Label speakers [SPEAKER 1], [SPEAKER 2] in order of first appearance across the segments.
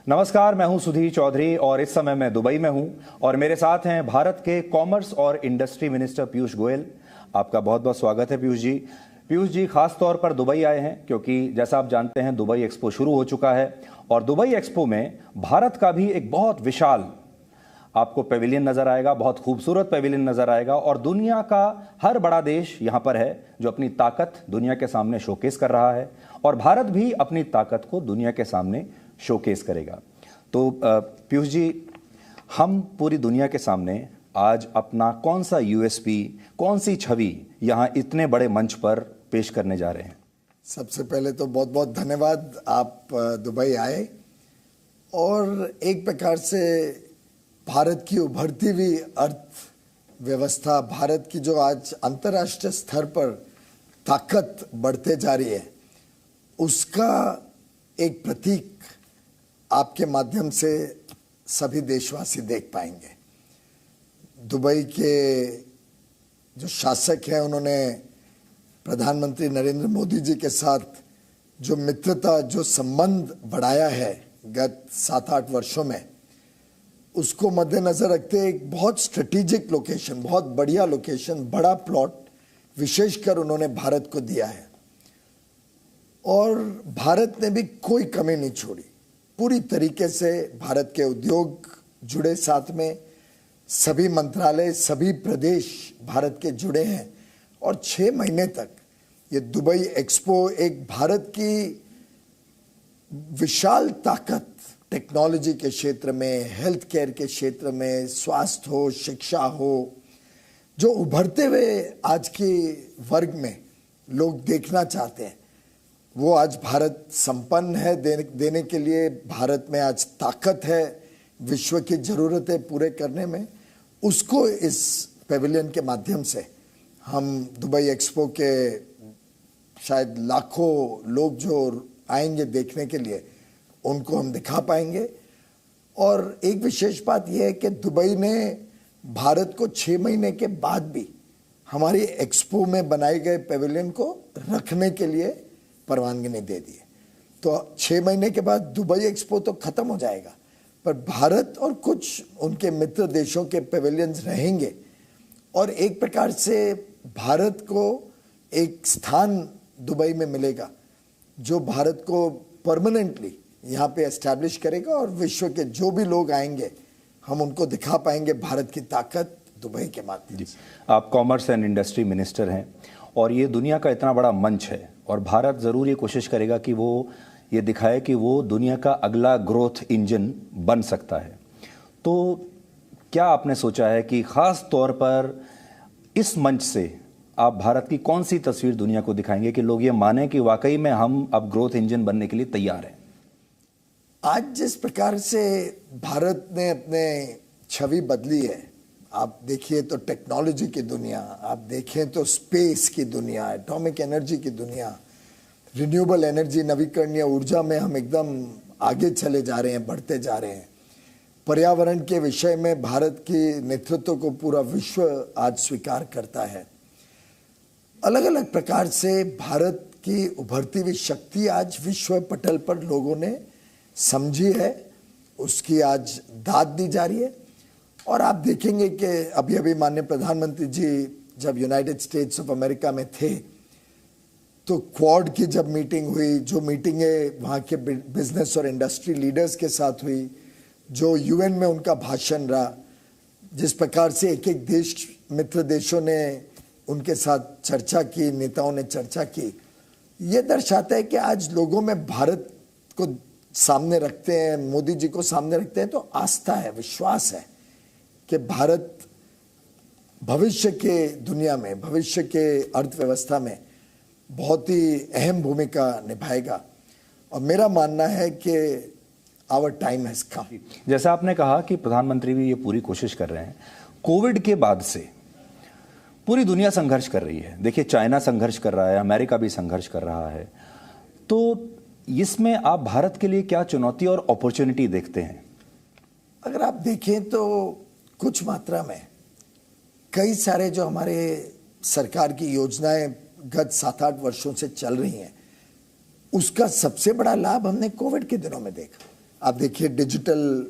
[SPEAKER 1] नमस्कार, मैं हूं सुधीर चौधरी और इस समय मैं दुबई में हूं और मेरे साथ हैं भारत के कॉमर्स और इंडस्ट्री मिनिस्टर पीयूष गोयल। आपका बहुत बहुत स्वागत है पीयूष जी। पीयूष जी खास तौर पर दुबई आए हैं क्योंकि जैसा आप जानते हैं दुबई एक्सपो शुरू हो चुका है और दुबई एक्सपो में भारत का भी एक बहुत विशाल आपको पेविलियन नजर आएगा, बहुत खूबसूरत पेविलियन नजर आएगा और दुनिया का हर बड़ा देश यहां पर है जो अपनी ताकत दुनिया के सामने शोकेस कर रहा है और भारत भी अपनी ताकत को दुनिया के सामने शोकेस करेगा। तो पीयूष जी, हम पूरी दुनिया के सामने आज अपना कौन सा यूएसपी, कौन सी छवि यहां इतने बड़े मंच पर पेश करने जा रहे हैं?
[SPEAKER 2] सबसे पहले तो बहुत बहुत धन्यवाद, आप दुबई आए और एक प्रकार से भारत की उभरती हुई अर्थव्यवस्था, भारत की जो आज अंतर्राष्ट्रीय स्तर पर ताकत बढ़ते जा रही है, उसका एक प्रतीक आपके माध्यम से सभी देशवासी देख पाएंगे। दुबई के जो शासक हैं उन्होंने प्रधानमंत्री नरेंद्र मोदी जी के साथ जो मित्रता, जो संबंध बढ़ाया है गत 7-8 वर्षों में, उसको मद्देनजर रखते एक बहुत स्ट्रेटेजिक लोकेशन, बहुत बढ़िया लोकेशन, बड़ा प्लॉट विशेषकर उन्होंने भारत को दिया है और भारत ने भी कोई कमी नहीं छोड़ी। पूरी तरीके से भारत के उद्योग जुड़े, साथ में सभी मंत्रालय, सभी प्रदेश भारत के जुड़े हैं और 6 महीने तक ये दुबई एक्सपो एक भारत की विशाल ताकत, टेक्नोलॉजी के क्षेत्र में, हेल्थ केयर के क्षेत्र में, स्वास्थ्य हो, शिक्षा हो, जो उभरते हुए आज के वर्ग में लोग देखना चाहते हैं, वो आज भारत संपन्न है देने के लिए। भारत में आज ताकत है विश्व की ज़रूरतें पूरे करने में। उसको इस पेविलियन के माध्यम से हम दुबई एक्सपो के शायद लाखों लोग जो आएंगे देखने के लिए, उनको हम दिखा पाएंगे। और एक विशेष बात यह है कि दुबई ने भारत को 6 महीने के बाद भी हमारी एक्सपो में बनाए गए पेविलियन को रखने के लिए परवानगी नहीं दे दी है। तो 6 महीने के बाद दुबई एक्सपो तो खत्म हो जाएगा, पर भारत और कुछ उनके मित्र देशों के पेविलियंस रहेंगे और एक प्रकार से भारत को एक स्थान दुबई में मिलेगा जो भारत को परमानेंटली यहाँ पे एस्टैब्लिश करेगा और विश्व के जो भी लोग आएंगे हम उनको दिखा पाएंगे भारत की ताकत दुबई के माध्यम से।
[SPEAKER 1] आप कॉमर्स एंड इंडस्ट्री मिनिस्टर हैं और ये दुनिया का इतना बड़ा मंच है और भारत ज़रूर ये कोशिश करेगा कि वो ये दिखाए कि वो दुनिया का अगला ग्रोथ इंजन बन सकता है। तो क्या आपने सोचा है कि ख़ास तौर पर इस मंच से आप भारत की कौन सी तस्वीर दुनिया को दिखाएंगे कि लोग ये माने कि वाकई में हम अब ग्रोथ इंजन बनने के लिए तैयार हैं?
[SPEAKER 2] आज जिस प्रकार से भारत ने अपने छवि बदली है, आप देखिए तो टेक्नोलॉजी की दुनिया, आप देखें तो स्पेस की दुनिया, एटॉमिक एनर्जी की दुनिया, रिन्यूएबल एनर्जी, नवीकरणीय ऊर्जा में हम एकदम आगे चले जा रहे हैं, बढ़ते जा रहे हैं। पर्यावरण के विषय में भारत की नेतृत्व को पूरा विश्व आज स्वीकार करता है। अलग अलग प्रकार से भारत की उभरती हुई शक्ति आज विश्व पटल पर लोगों ने समझी है, उसकी आज दाद दी जा रही है। और आप देखेंगे कि अभी अभी माननीय प्रधानमंत्री जी जब यूनाइटेड स्टेट्स ऑफ अमेरिका में थे तो क्वाड की जब मीटिंग हुई, जो मीटिंगें वहाँ के बिजनेस और इंडस्ट्री लीडर्स के साथ हुई, जो यूएन में उनका भाषण रहा, जिस प्रकार से एक एक देश, मित्र देशों ने उनके साथ चर्चा की, नेताओं ने चर्चा की, ये दर्शाता है कि आज लोगों में भारत को सामने रखते हैं, मोदी जी को सामने रखते हैं तो आस्था है, विश्वास है कि भारत भविष्य के दुनिया में, भविष्य के अर्थव्यवस्था में बहुत ही अहम भूमिका निभाएगा। और मेरा मानना है कि आवर टाइम हैज कम।
[SPEAKER 1] जैसा आपने कहा कि प्रधानमंत्री भी ये पूरी कोशिश कर रहे हैं। कोविड के बाद से पूरी दुनिया संघर्ष कर रही है। देखिए, चाइना संघर्ष कर रहा है, अमेरिका भी संघर्ष कर रहा है। तो इसमें आप भारत के लिए क्या चुनौती और अपॉर्चुनिटी देखते हैं?
[SPEAKER 2] अगर आप देखें तो कुछ मात्रा में कई सारे जो हमारे सरकार की योजनाएं गत 7-8 वर्षों से चल रही हैं, उसका सबसे बड़ा लाभ हमने कोविड के दिनों में देखा। आप देखिए डिजिटल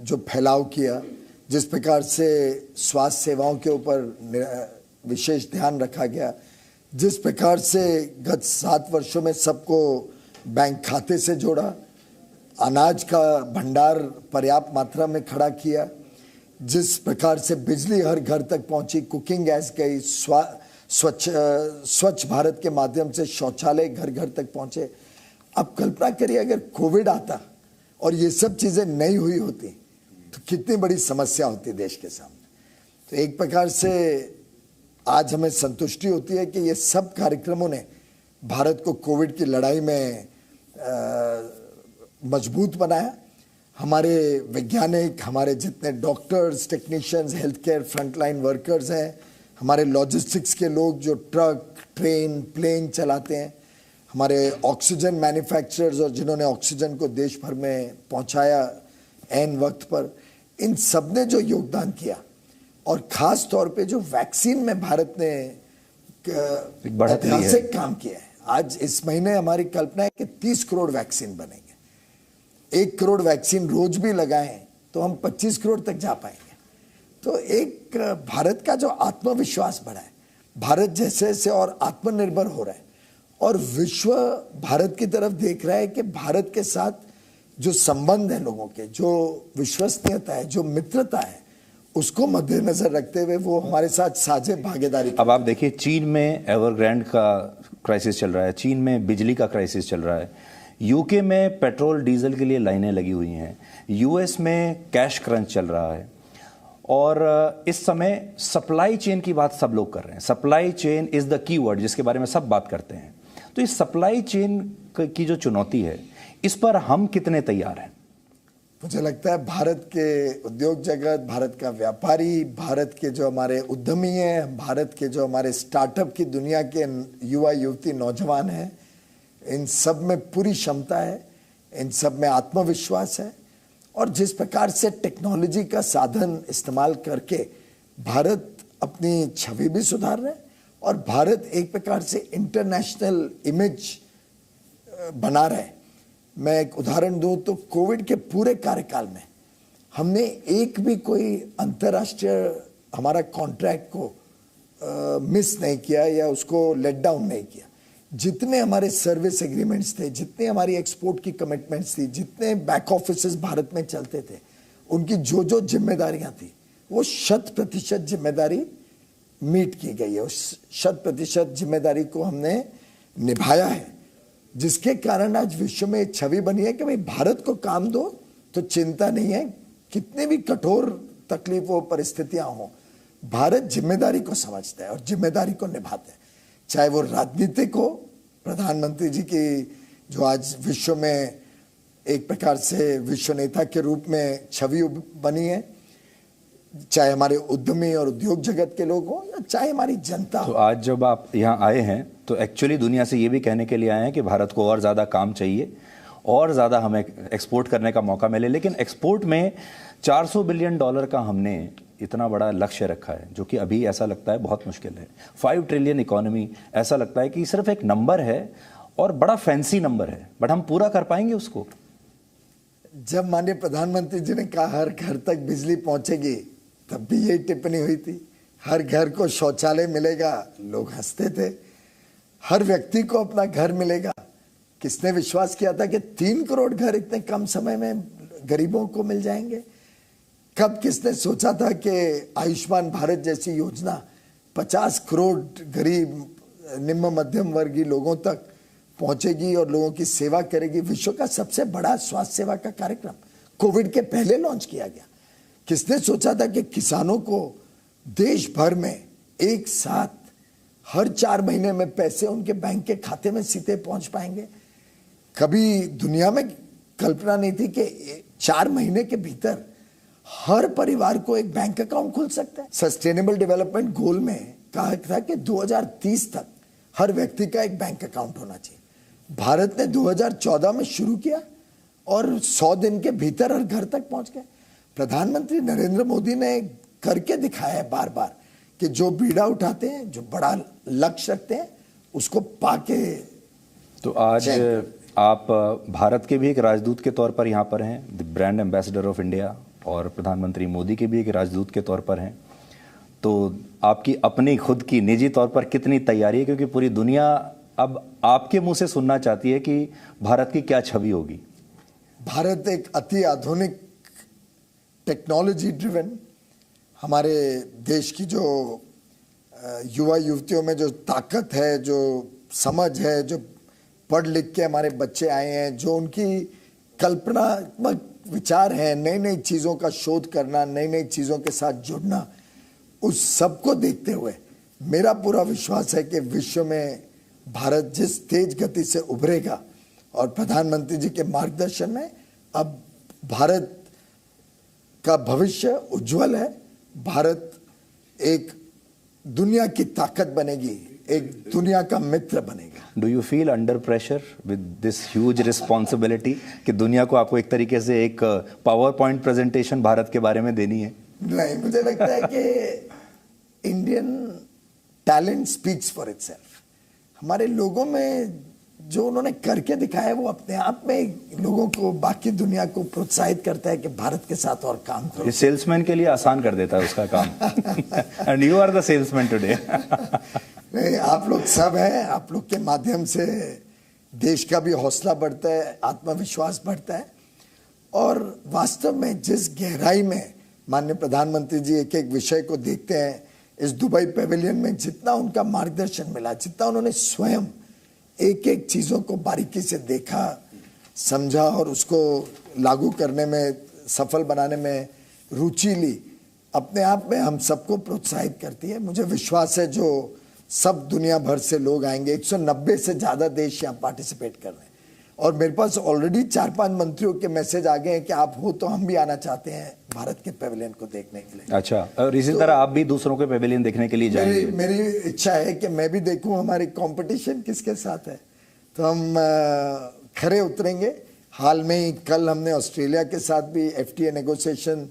[SPEAKER 2] जो फैलाव किया, जिस प्रकार से स्वास्थ्य सेवाओं के ऊपर विशेष ध्यान रखा गया, जिस प्रकार से गत 7 वर्षों में सबको बैंक खाते से जोड़ा, अनाज का भंडार पर्याप्त मात्रा में खड़ा किया, जिस प्रकार से बिजली हर घर तक पहुंची, कुकिंग गैस गई, स्वच्छ भारत के माध्यम से शौचालय घर घर तक पहुंचे। अब कल्पना करिए अगर कोविड आता और ये सब चीजें नहीं हुई होती तो कितनी बड़ी समस्या होती देश के सामने। तो एक प्रकार से आज हमें संतुष्टि होती है कि ये सब कार्यक्रमों ने भारत को कोविड की लड़ाई में मजबूत बनाया। हमारे वैज्ञानिक, हमारे जितने doctors, technicians, health care frontline workers हैं, हमारे लॉजिस्टिक्स के लोग जो ट्रक, ट्रेन, प्लेन चलाते हैं, हमारे ऑक्सीजन मैन्युफैक्चरर्स और जिन्होंने ऑक्सीजन को देश भर में पहुंचाया ऐन वक्त पर, इन सब ने जो योगदान किया और खास तौर पे जो वैक्सीन में भारत ने ऐतिहासिक काम किया है। आज इस महीने हमारी कल्पना है कि 30 करोड़ वैक्सीन बनेंगे। 1 करोड़ वैक्सीन रोज भी लगाएं तो हम 25 करोड़ तक जा पाएंगे। तो एक भारत का जो आत्मविश्वास बढ़ा है, भारत जैसे जैसे और आत्मनिर्भर हो रहा है और विश्व भारत की तरफ देख रहा है कि भारत के साथ जो संबंध है लोगों के, जो विश्वसनीयता है, जो मित्रता है, उसको मद्देनजर रखते हुए वो हमारे साथ साझे भागीदारी।
[SPEAKER 1] अब आप देखिए चीन में एवरग्रांड का क्राइसिस चल रहा है, चीन में बिजली का क्राइसिस चल रहा है, यूके में पेट्रोल डीजल के लिए लाइनें लगी हुई हैं, यूएस में कैश क्रंच चल रहा है और इस समय सप्लाई चेन की बात सब लोग कर रहे हैं। Supply chain is the keyword जिसके बारे में सब बात करते हैं। तो इस सप्लाई चेन की जो चुनौती है, इस पर हम कितने तैयार हैं?
[SPEAKER 2] मुझे लगता है भारत के उद्योग जगत, भारत का व्यापारी, भारत के जो हमारे उद्यमी हैं, भारत के जो हमारे स्टार्टअप की दुनिया के युवा युवती नौजवान हैं, इन सब में पूरी क्षमता है, इन सब में आत्मविश्वास है और जिस प्रकार से टेक्नोलॉजी का साधन इस्तेमाल करके भारत अपनी छवि भी सुधार रहा है और भारत एक प्रकार से इंटरनेशनल इमेज बना रहा है। मैं एक उदाहरण दूं तो कोविड के पूरे कार्यकाल में हमने एक भी कोई अंतर्राष्ट्रीय हमारा कॉन्ट्रैक्ट को मिस नहीं किया या उसको लेट डाउन नहीं किया। जितने हमारे सर्विस एग्रीमेंट्स थे, जितने हमारी एक्सपोर्ट की कमिटमेंट्स थी, जितने बैक ऑफिसेस भारत में चलते थे, उनकी जो जो जिम्मेदारियां थी वो 100% जिम्मेदारी मीट की गई है। उस 100% जिम्मेदारी को हमने निभाया है, जिसके कारण आज विश्व में एक छवि बनी है कि भाई भारत को काम दो तो चिंता नहीं है, कितने भी कठोर तकलीफों परिस्थितियां हो, भारत जिम्मेदारी को समझता है और जिम्मेदारी को निभाता है। चाहे वो राजनीतिक हो, प्रधानमंत्री जी की जो आज विश्व में एक प्रकार से विश्व नेता के रूप में छवि बनी है, चाहे हमारे उद्यमी और उद्योग जगत के लोग हों या चाहे हमारी जनता।
[SPEAKER 1] तो आज जब आप यहाँ आए हैं तो एक्चुअली दुनिया से ये भी कहने के लिए आए हैं कि भारत को और ज़्यादा काम चाहिए और ज़्यादा हमें एक्सपोर्ट करने का मौका मिले, लेकिन एक्सपोर्ट में $400 बिलियन का हमने इतना बड़ा लक्ष्य रखा है जो कि अभी ऐसा लगता है बहुत मुश्किल है। 5 ट्रिलियन इकोनॉमी ऐसा लगता है कि सिर्फ एक नंबर है और बड़ा फैंसी नंबर है, बट हम पूरा कर पाएंगे उसको?
[SPEAKER 2] जब माननीय प्रधानमंत्री जी ने कहा हर घर तक बिजली पहुंचेगी, तब भी यही टिप्पणी हुई थी। हर घर को शौचालय मिलेगा, लोग हंसते थे। हर व्यक्ति को अपना घर मिलेगा, किसने विश्वास किया था कि 3 करोड़ घर इतने कम समय में गरीबों को मिल जाएंगे? कब किसने सोचा था कि आयुष्मान भारत जैसी योजना 50 करोड़ गरीब निम्न मध्यम वर्गीय लोगों तक पहुंचेगी और लोगों की सेवा करेगी? विश्व का सबसे बड़ा स्वास्थ्य सेवा का कार्यक्रम कोविड के पहले लॉन्च किया गया। किसने सोचा था कि किसानों को देश भर में एक साथ हर 4 महीने में पैसे उनके बैंक के खाते में सीधे पहुंच पाएंगे? कभी दुनिया में कल्पना नहीं थी कि 4 महीने के भीतर हर परिवार को एक बैंक अकाउंट खुल सकता है। सस्टेनेबल डेवलपमेंट गोल में कहा था कि 2030 तक हर व्यक्ति का एक बैंक अकाउंट होना चाहिए। भारत ने 2014 में शुरू किया और 100 दिन के भीतर हर घर तक पहुंच गए। प्रधानमंत्री नरेंद्र मोदी ने करके दिखाया है बार बार कि जो बीड़ा उठाते हैं, जो बड़ा लक्ष्य रखते हैं, उसको पाके।
[SPEAKER 1] तो आज आप भारत के भी एक राजदूत के तौर पर यहाँ पर हैं, the brand ambassador of India, और प्रधानमंत्री मोदी के भी एक राजदूत के तौर पर हैं। तो आपकी अपनी खुद की निजी तौर पर कितनी तैयारी है, क्योंकि पूरी दुनिया अब आपके मुंह से सुनना चाहती है कि भारत की क्या छवि होगी?
[SPEAKER 2] भारत एक अति आधुनिक टेक्नोलॉजी ड्रिवन, हमारे देश की जो युवा युवतियों में जो ताकत है, जो समझ है, जो पढ़ लिख के हमारे बच्चे आए हैं, जो उनकी कल्पनात्मक विचार हैं, नई नई चीज़ों का शोध करना, नई नई चीज़ों के साथ जुड़ना, उस सब को देखते हुए मेरा पूरा विश्वास है कि विश्व में भारत जिस तेज गति से उभरेगा और प्रधानमंत्री जी के मार्गदर्शन में अब भारत का भविष्य उज्जवल है। भारत एक दुनिया की ताकत बनेगी, एक दुनिया का मित्र बनेगा।
[SPEAKER 1] Do you feel under pressure with this huge responsibility कि दुनिया को आपको एक तरीके से एक पावर पॉइंट प्रेजेंटेशन भारत के बारे में देनी है?
[SPEAKER 2] नहीं, मुझे लगता है कि Indian talent speaks for itself. हमारे लोगों में जो उन्होंने करके दिखाया है वो अपने आप में लोगों को, बाकी दुनिया को प्रोत्साहित करता है कि भारत के साथ और काम करो।
[SPEAKER 1] ये सेल्समैन के लिए आसान कर देता है उसका काम। And you are the salesman today.
[SPEAKER 2] नहीं, आप लोग सब हैं, आप लोग के माध्यम से देश का भी हौसला बढ़ता है, आत्मविश्वास बढ़ता है, और वास्तव में जिस गहराई में माननीय प्रधानमंत्री जी एक एक विषय को देखते हैं, इस दुबई पेविलियन में जितना उनका मार्गदर्शन मिला, जितना उन्होंने स्वयं एक एक चीज़ों को बारीकी से देखा, समझा और उसको लागू करने में, सफल बनाने में रुचि ली, अपने आप में हम सबको प्रोत्साहित करती है। मुझे विश्वास है जो सब दुनिया भर से लोग आएंगे, 190 से ज़्यादा देश यहाँ पार्टिसिपेट कर रहे हैं, और मेरे पास ऑलरेडी 4-5 मंत्रियों के मैसेज आ गए हैं कि आप हो तो हम भी आना चाहते हैं भारत के पेविलियन को देखने के लिए।
[SPEAKER 1] अच्छा, और इसी तरह आप भी दूसरों के पेविलियन देखने के लिए जाएंगे?
[SPEAKER 2] मेरी इच्छा है कि मैं भी देखूं हमारी कंपटीशन किसके साथ है, तो हम खरे उतरेंगे। हाल में ही कल हमने ऑस्ट्रेलिया के साथ भी FTA नेगोशिएशन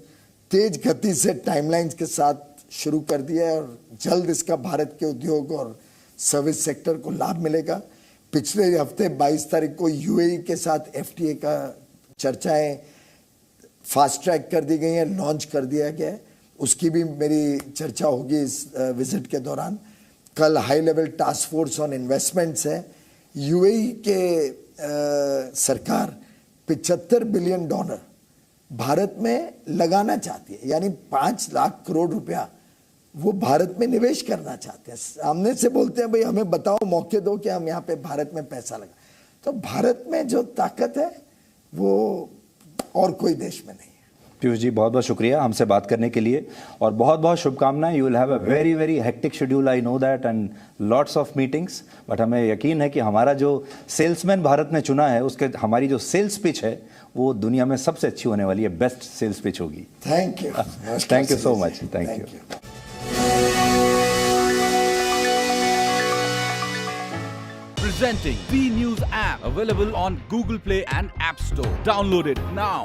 [SPEAKER 2] तेज गति से टाइमलाइंस के साथ शुरू कर दिया है, और जल्द इसका भारत के उद्योग और सर्विस सेक्टर को लाभ मिलेगा। पिछले हफ्ते 22 तारीख को UAE के साथ FTA का चर्चाएं फास्ट ट्रैक कर दी गई हैं, लॉन्च कर दिया गया है, उसकी भी मेरी चर्चा होगी इस विजिट के दौरान। कल high level task force on investments है। UAE के सरकार $75 बिलियन भारत में लगाना चाहती है, यानी 5 लाख करोड़ रुपया वो भारत में निवेश करना चाहते हैं। सामने से बोलते हैं भाई हमें बताओ, मौके दो कि हम यहाँ पे भारत में पैसा लगा। तो भारत में जो ताकत है वो और कोई देश में नहीं है।
[SPEAKER 1] पीयूष जी, बहुत बहुत शुक्रिया हमसे बात करने के लिए, और बहुत बहुत शुभकामनाएं। You will have a very very hectic schedule, I know that, and lots of meetings, but हमें यकीन है कि हमारा जो सेल्समैन भारत ने चुना है, उसके हमारी जो सेल्स पिच है वो दुनिया में सबसे अच्छी होने वाली है, बेस्ट सेल्स पिच होगी।
[SPEAKER 2] Thank you,
[SPEAKER 1] thank you so much, thank you.
[SPEAKER 3] Presenting B News app, available on Google Play and App Store. Download it now.